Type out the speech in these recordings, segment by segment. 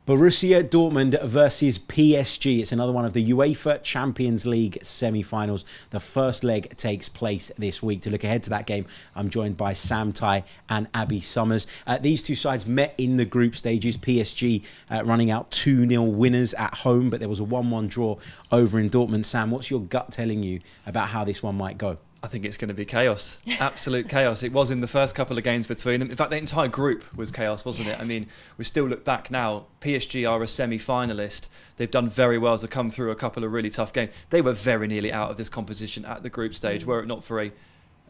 Borussia Dortmund versus PSG. It's another one of the UEFA Champions League semi-finals. The first leg takes place this week. To look ahead to that game, I'm joined by Sam Tighe and Abbi Summers. These two sides met in the group stages. PSG running out 2-0 winners at home, but there was a 1-1 draw over in Dortmund. Sam, what's your gut telling you about how this one might go? I think it's going to be chaos, absolute chaos. It was in the first couple of games between them. In fact, the entire group was chaos, wasn't it? I mean, we still look back now. PSG are a semi-finalist. They've done very well to come through a couple of really tough games. They were very nearly out of this competition at the group stage, were it not for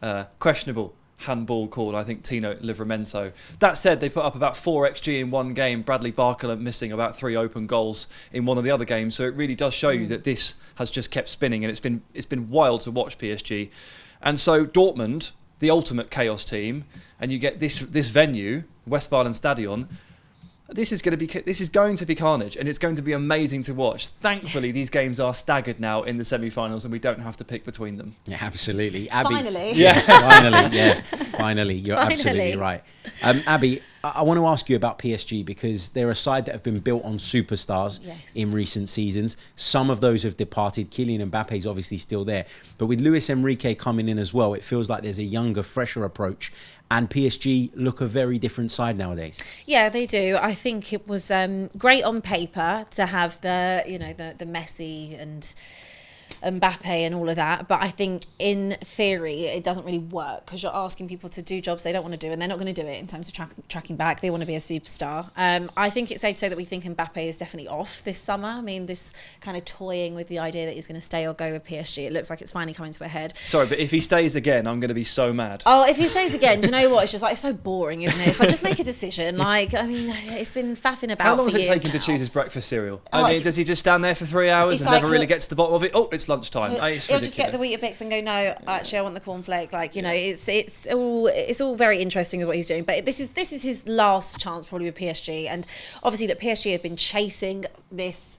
a questionable handball call, I think, Tino Livramento. That said, they put up about 4 XG in one game. Bradley Barker missing about 3 open goals in one of the other games. So it really does show you that this has just kept spinning, and it's been wild to watch PSG. And so Dortmund, the ultimate chaos team, and you get this venue, Westfalenstadion. This is going to be carnage, and it's going to be amazing to watch. Thankfully, these games are staggered now in the semi-finals, and we don't have to pick between them. Yeah, absolutely. Abbi, finally. Yeah, finally. Yeah, finally. You're absolutely right. Abbi, I want to ask you about PSG because they're a side that have been built on superstars in recent seasons. Some of those have departed. Kylian Mbappe is obviously still there. But with Luis Enrique coming in as well, it feels like there's a younger, fresher approach. And PSG look a very different side nowadays. Yeah, they do. I think it was great on paper to have the Messi and Mbappe and all of that, but I think in theory it doesn't really work because you're asking people to do jobs they don't want to do, and they're not going to do it in terms of tracking back. They want to be a superstar. I think it's safe to say that we think Mbappe is definitely off this summer. I mean, this kind of toying with the idea that he's going to stay or go with PSG, it looks like it's finally coming to a head. Sorry, but if he stays again, I'm going to be so mad. Oh, if he stays again, do you know what? It's just like, it's so boring, isn't it? It's like, just make a decision. Like, I mean, it's been faffing about for years. How long does it take him now to choose his breakfast cereal? I mean, does he just stand there for 3 hours and never really get to the bottom of it? Oh, it's lunchtime. He'll just get the Weetabix and go, no, actually I want the cornflake. Like, you know, it's all very interesting with what he's doing. But this is his last chance probably with PSG. And obviously that PSG have been chasing this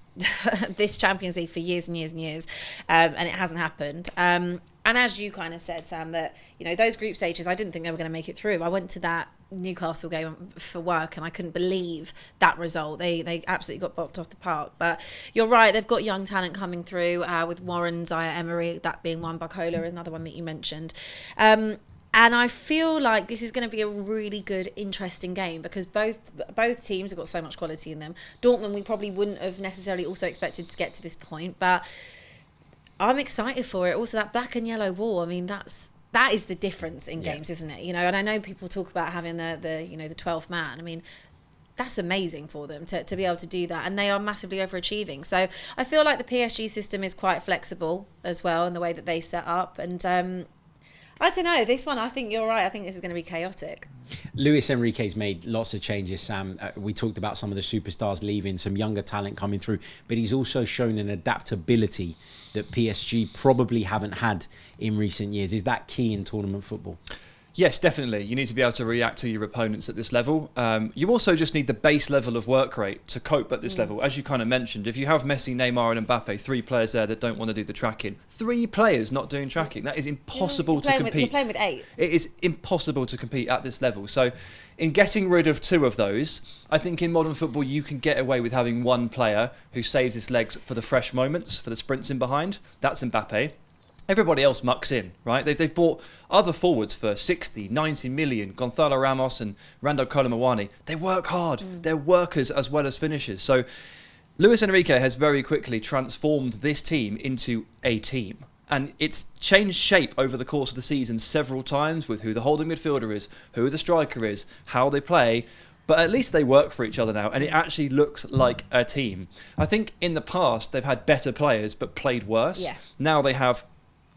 this Champions League for years and years and years, and it hasn't happened. And as you kind of said, Sam, that, you know, those group stages, I didn't think they were going to make it through. I went to that Newcastle game for work and I couldn't believe that result. They absolutely got bopped off the park. But you're right, they've got young talent coming through with Warren, Zaya Emery, that being one. Barcola is another one that you mentioned. And I feel like this is going to be a really good, interesting game because both teams have got so much quality in them. Dortmund, we probably wouldn't have necessarily also expected to get to this point, but I'm excited for it. Also, that black and yellow wall, I mean, that is the difference in games, isn't it? You know, and I know people talk about having the 12th man. I mean, that's amazing for them to be able to do that, and they are massively overachieving. So I feel like the PSG system is quite flexible as well in the way that they set up, and I don't know, this one, I think you're right. I think this is going to be chaotic. Luis Enrique's made lots of changes, Sam. We talked about some of the superstars leaving, some younger talent coming through, but he's also shown an adaptability that PSG probably haven't had in recent years. Is that key in tournament football? Yes, definitely. You need to be able to react to your opponents at this level. You also just need the base level of work rate to cope at this level. As you kind of mentioned, if you have Messi, Neymar and Mbappe, 3 players there that don't want to do the tracking, 3 players not doing tracking, that is impossible to compete. You're playing with 8. It is impossible to compete at this level. So in getting rid of 2 of those, I think in modern football you can get away with having 1 player who saves his legs for the fresh moments, for the sprints in behind. That's Mbappe. Everybody else mucks in, right? They've bought other forwards for 60, 90 million. Gonzalo Ramos and Rando Colomawani. They work hard. They're workers as well as finishers. So Luis Enrique has very quickly transformed this team into a team. And it's changed shape over the course of the season several times with who the holding midfielder is, who the striker is, how they play. But at least they work for each other now, and it actually looks like a team. I think in the past they've had better players but played worse. Yeah. Now they have,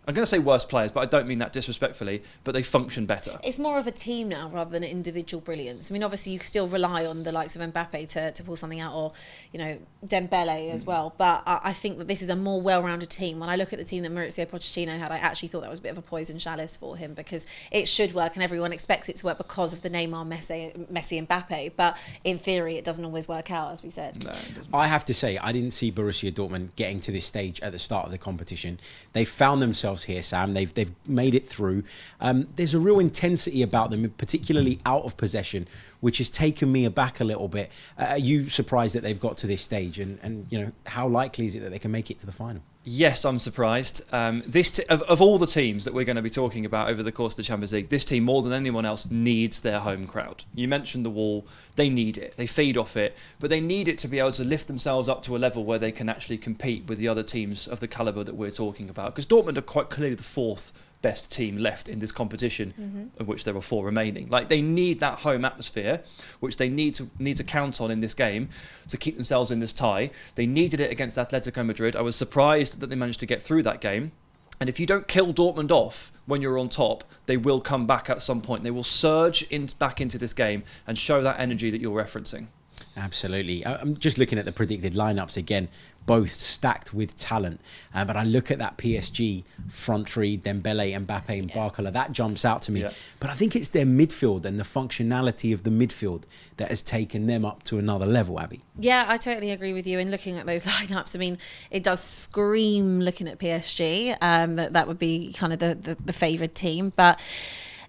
I'm going to say worse players, but I don't mean that disrespectfully, but they function better. It's more of a team now rather than individual brilliance. I mean, obviously you still rely on the likes of Mbappe to pull something out, or, you know, Dembele as well. But I think that this is a more well-rounded team. When I look at the team that Mauricio Pochettino had, I actually thought that was a bit of a poison chalice for him because it should work and everyone expects it to work because of the Neymar, Messi Mbappe. But in theory, it doesn't always work out, as we said. No, it doesn't. I have to say, I didn't see Borussia Dortmund getting to this stage at the start of the competition. They found themselves themselves here, Sam. They've made it through. There's a real intensity about them, particularly out of possession, which has taken me aback a little bit. Are you surprised that they've got to this stage? And how likely is it that they can make it to the final? Yes, I'm surprised. Of all the teams that we're going to be talking about over the course of the Champions League, this team, more than anyone else, needs their home crowd. You mentioned the wall. They need it. They feed off it. But they need it to be able to lift themselves up to a level where they can actually compete with the other teams of the calibre that we're talking about. Because Dortmund are quite clearly the fourth best team left in this competition, of which there are 4 remaining. Like, they need that home atmosphere, which they need to count on in this game to keep themselves in this tie. They needed it against Atletico Madrid. I was surprised that they managed to get through that game. And if you don't kill Dortmund off when you're on top, they will come back at some point. They will surge back into this game and show that energy that you're referencing. Absolutely. I'm just looking at the predicted lineups again, both stacked with talent. But I look at that PSG front three, Dembele, Mbappe and Barcola. That jumps out to me. Yeah. But I think it's their midfield and the functionality of the midfield that has taken them up to another level, Abby. Yeah, I totally agree with you. And looking at those lineups, I mean, it does scream looking at PSG. That would be kind of the favoured team. But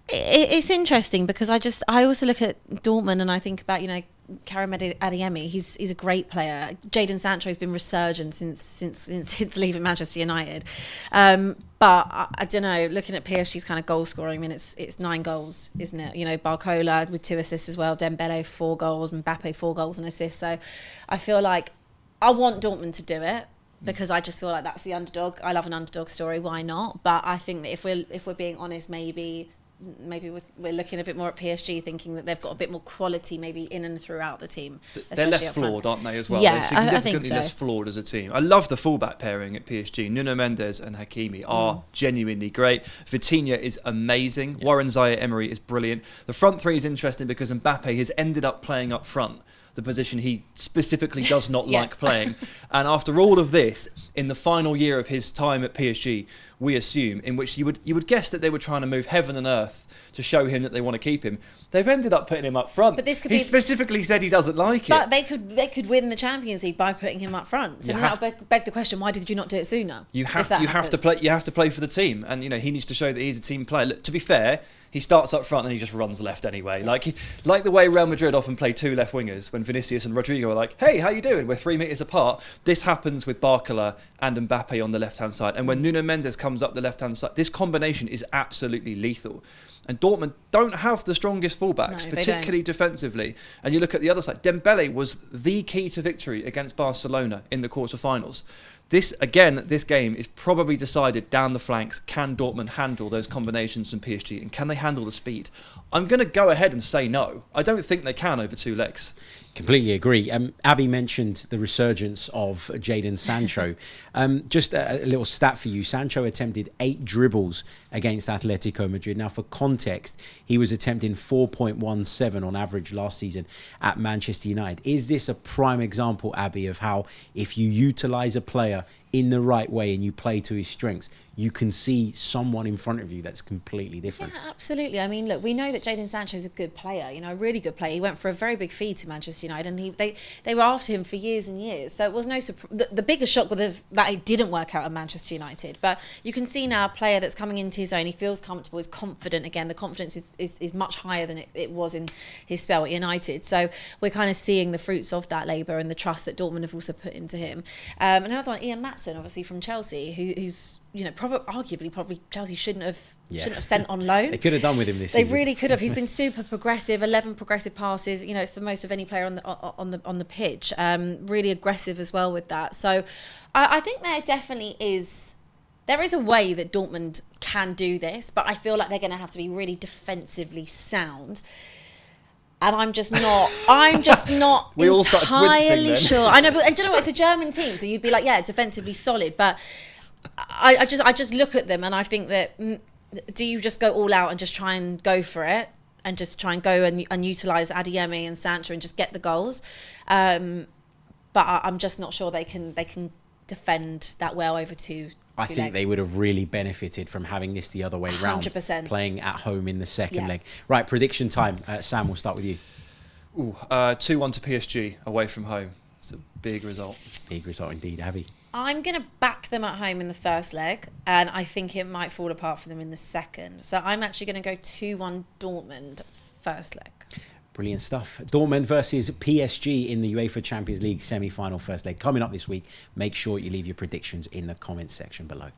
it's interesting because I also look at Dortmund and I think about, Karim Adeyemi, he's a great player. Jadon Sancho's been resurgent since leaving Manchester United. But I don't know, looking at PSG's kind of goal scoring, I mean, it's 9 goals, isn't it? Barcola with 2 assists as well, Dembele 4 goals, Mbappe 4 goals and assists. So I feel like I want Dortmund to do it because I just feel like that's the underdog. I love an underdog story, why not? But I think that if we're being honest, maybe we're looking a bit more at PSG, thinking that they've got a bit more quality maybe in and throughout the team. They're less flawed, aren't they, as well? Yeah, they're significantly I think so. less flawed as a team. I love the fullback pairing at PSG. Nuno Mendes and Hakimi are genuinely great. Vitinha is amazing. Yeah. Warren Zaire-Emery is brilliant. The front three is interesting because Mbappe has ended up playing up front, the position he specifically does not like playing. And after all of this, in the final year of his time at PSG, we assume, in which you would guess that they were trying to move heaven and earth to show him that they want to keep him, they've ended up putting him up front. But this could specifically said he doesn't like it. But they could win the Champions League by putting him up front. So that would beg the question: why did you not do it sooner? You have to play for the team, and he needs to show that he's a team player. Look, to be fair, he starts up front and he just runs left anyway. Like the way Real Madrid often play 2 left wingers when Vinicius and Rodrigo are like, hey, how you doing? We're 3 meters apart. This happens with Barcola and Mbappe on the left-hand side. And when Nuno Mendes comes up the left-hand side, this combination is absolutely lethal. And Dortmund don't have the strongest fullbacks, particularly defensively. And you look at the other side, Dembele was the key to victory against Barcelona in the quarterfinals. This game is probably decided down the flanks. Can Dortmund handle those combinations from PSG? And can they handle the speed? I'm going to go ahead and say no. I don't think they can over 2 legs. Completely agree. Abby mentioned the resurgence of Jadon Sancho. Just a little stat for you. Sancho attempted 8 dribbles against Atletico Madrid. Now, for context, he was attempting 4.17 on average last season at Manchester United. Is this a prime example, Abby, of how if you utilise a player in the right way and you play to his strengths, you can see someone in front of you that's completely different? Yeah, absolutely. I mean, look, we know that Jadon Sancho is a good player, a really good player. He went for a very big fee to Manchester United and they were after him for years and years. So it was no surprise. The biggest shock was that it didn't work out at Manchester United. But you can see now a player that's coming into his own. He feels comfortable, is confident again. The confidence is much higher than it was in his spell at United. So we're kind of seeing the fruits of that labour and the trust that Dortmund have also put into him. And another one, Ian Maatsen, obviously from Chelsea, who's probably Chelsea shouldn't have sent on loan. They could have done with him this season. They really could have. He's been super progressive, 11 progressive passes. It's the most of any player on the pitch. Really aggressive as well with that. So I think there definitely is. There is a way that Dortmund can do this, but I feel like they're going to have to be really defensively sound. And I'm just not we all started entirely sure. I know, but and do you know what? It's a German team, so you'd be like, yeah, defensively solid. But I just look at them and I think that do you just go all out and just try and go for it and just try and go and utilise Adeyemi and Sancho and just get the goals? But I'm just not sure they can defend that well over 2 I think legs. They would have really benefited from having this the other way round, 100%. Playing at home in the second leg. Right, prediction time. Sam, we'll start with you. 2-1 to PSG away from home. It's a big result. Big result indeed, Abby. I'm going to back them at home in the first leg, and I think it might fall apart for them in the second. So I'm actually going to go 2-1 Dortmund first leg. Brilliant stuff. Dortmund versus PSG in the UEFA Champions League semi-final first leg coming up this week. Make sure you leave your predictions in the comments section below.